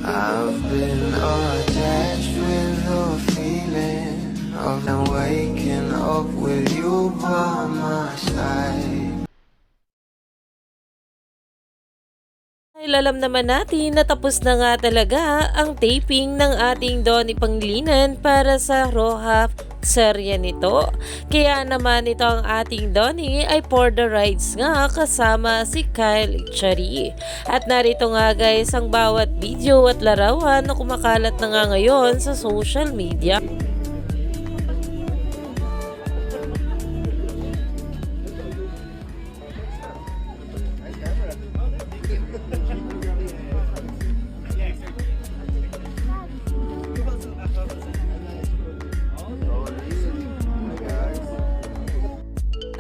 I've been attached with the feeling of now waking up with you by my side. Alam naman natin na tapos na nga talaga ang taping ng ating Donnie Pangilinan para sa Roja serye nito. Kaya naman ito ang ating Donnie ay for the rides nga kasama si Kyle Echari. At narito nga guys ang bawat video at larawan na kumakalat na nga ngayon sa social media.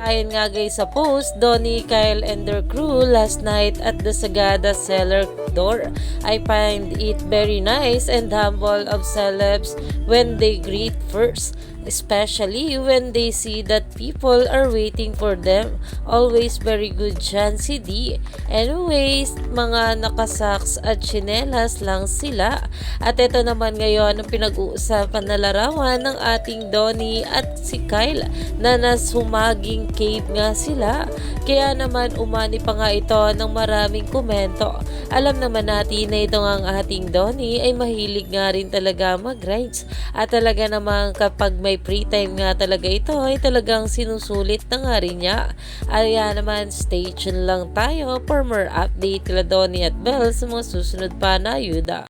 Ayon nga guys sa post, Donnie, Kyle and their crew last night at the Sagada Cellar door. I find it very nice and humble of celebs when they greet first, especially when they see that people are waiting for them. Always very good chance D. Anyways, mga nakasaks at chinelas lang sila. At ito naman ngayon ang pinag-uusapan na larawan ng ating Donnie at si Kyle na nasumaging cave nga sila. Kaya naman umani pa nga ito ng maraming komento. Alam naman natin na ito nga ang ating Donnie ay mahilig nga rin talaga mag-rides. At talaga naman kapag may free time nga talaga ito ay talagang sinusulit na nga rin niya. Kaya naman stay tuned lang tayo for more update kila Donnie at Belle sa mga susunod pa na ayuda.